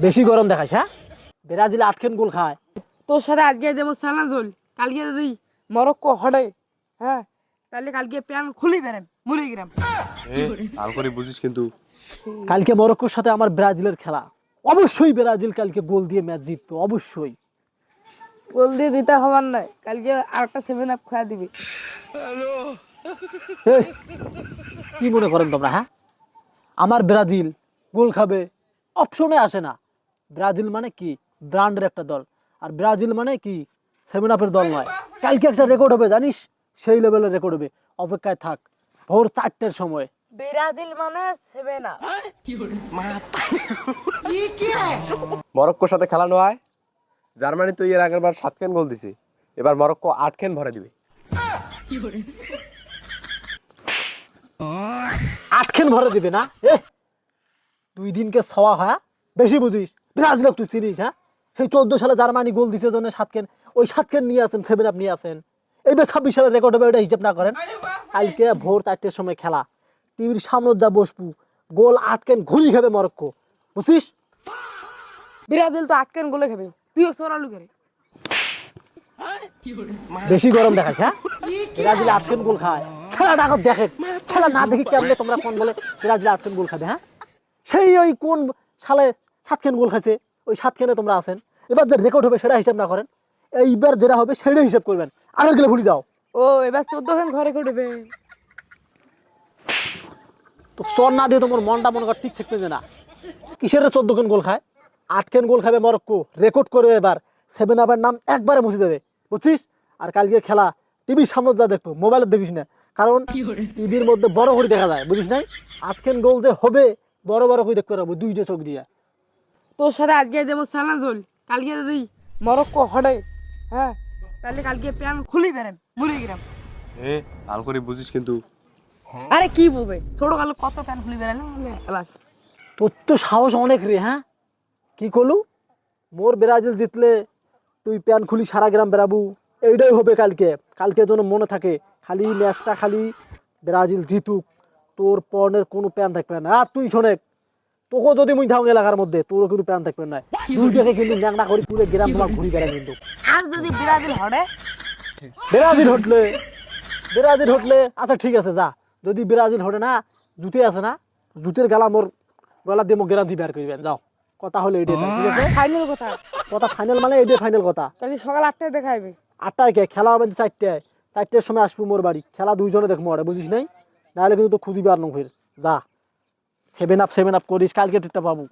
বেশি গরম দেখাস, হ্যাঁ? ব্রাজিল আটকেন গোল খায়। তোর সাথে আজকে দেবো চ্যালেঞ্জ হল, কালকে যদি মরক্কো হটে, হ্যাঁ, তাহলে কালকে প্যান খুলি বেরেন মুড়ি গ্রাম। ভালো করে বুঝিস কিন্তু। কালকে মরক্কোর সাথে আমার ব্রাজিলের খেলা, অবশ্যই ব্রাজিল কালকে গোল দিয়ে ম্যাচ জিতবে, অবশ্যই। গোল দিয়ে দিতে হবার নয়, কালকে আর একটা 7 আপ খাওয়া দিবি। এই, কি মনে করেন তোমরা, হ্যাঁ? আমার ব্রাজিল গোল খাবে অপশনে আসে না। ব্রাজিল মানে কি ব্র্যান্ডের একটা দল, আর ব্রাজিল মানে কি 7 আপের দল নয়। কালকে একটা রেকর্ড হবে জানিস, সেই লেভেলের রেকর্ড হবে। অপেক্ষায় থাক, ভোর 4টের সময়। ব্রাজিল মানে 7 আপ। মরক্কোর সাথে খেলানো হয়, জার্মানি তো এর আগের বার 7 গোল দিছে, এবার মরক্কো 8 ভরে দিবে। 8 ভরে দিবে না? 2 দিনকে ছওয়া হয়, বেশি বুঝিস। ব্রাজিল তুই চিনিস, হ্যাঁ? সেই 14 সালে জার্মানি গোল দিছে জন্য 7 ওই 7 নিয়ে আসেন, 7 আপ নিয়ে আসেন। এইবার 26 সালের রেকর্ড হবে, ওটা হিসাব না করেন। কালকে ভোর 4টের সময় খেলা, টিভির সামনে যা বসবু, গোল 8 ঘুরি খাবে মরক্কো, বুঝছিস? ব্রাজিল তো 8 গোলে খাবে, তুইও সরালু করে। বেশি গরম দেখাস, হ্যাঁ? ব্রাজিল 8 গোল খায়, খেলাটা এখন দেখেন। খেলা না দেখি কেমনে তোমরা কোন বলে ব্রাজিল 8 গোল খাবে, হ্যাঁ? সেই ওই কোন সালে 7 গোল খাইছে, ওই 7 তোমরা আছেন। এবার যে রেকর্ড হবে সেটা হিসাব না করেন, এইবার যেটা হবে সেটাই হিসাব করবেন, আগের গেলে ভুলে যাও। ও এবার 14 ঘরে করবে। তো চর না দিয়ে তোমার মনটা মনে কর ঠিক থাকবে না। কিসের 14 গোল খায়? 8 গোল খাবে মরক্কো, রেকর্ড করবে এবার। 7 আপের নাম একবারে মুছে দেবে, বুঝছিস? আর কালকে খেলা টিভির সামনে যা দেখবো, মোবাইলে দেখিস না, কারণ টিভির মধ্যে বড় করে দেখা যায়, বুঝিস নাই? 8 গোল যে হবে বড় বড় করে দেখতে পারবো 2টা চোখ দিয়ে। তোর সাথে আজকে দেবো চ্যালেঞ্জ হল, কালকে যদি মরক্কো হটে, হ্যাঁ, তাহলে কালকে প্যান খুলি বেরেন মুড়ি গ্রাম। ভালো করে বুঝিস কিন্তু। আরে কি বলবে, ছোট কালো কত প্যান খুলি বেরেন ক্লাস। তোর তো সাহস অনেক রে, হ্যাঁ? কি করলু? মোর ব্রাজিল জিতলে তুই প্যান খুলি সারা গ্রাম বেরাবু, এইটাই হবে কালকে। কালকে যেন মনে থাকে, খালি ম্যাচটা খালি ব্রাজিল জিতুক, তোর পর্নের কোনো প্যান থাকবে না। আর তুই শোনেক, তোকে যদি মুই থাও এলাকার মধ্যে, তোরও কিন্তু প্যান থাকবে না। দুইটাকে কিন্তু ন্যাংটা করি পুরো গ্রাম তোমার ঘুরি বেড়া কিন্তু। আর যদি ব্রাজিল হটে, ব্রাজিল হটলে আচ্ছা ঠিক আছে, যা। যদি ব্রাজিল হটে না, জুতে আছে না, জুতের গালা মোর গলা দিয়ে মোক গ্যারান্টি বের করবেন, যাও। কথা হলো এইটাই, ঠিক আছে? ফাইনাল কথা। কথা ফাইনাল মানে এইটাই ফাইনাল কথা। কালকে সকাল 8টায় দেখাইবে। 8টায় কে খেলা হবে? 4টায়। 4টের সময় আসবো মোর বাড়ি, খেলা 2 জনে দেখবো, ওটা বুঝিস নাই? নাহলে কিন্তু তো খুঁজিবে আর নয়, যা। 7 আপ করিস, কালকে টুকটা পাবো।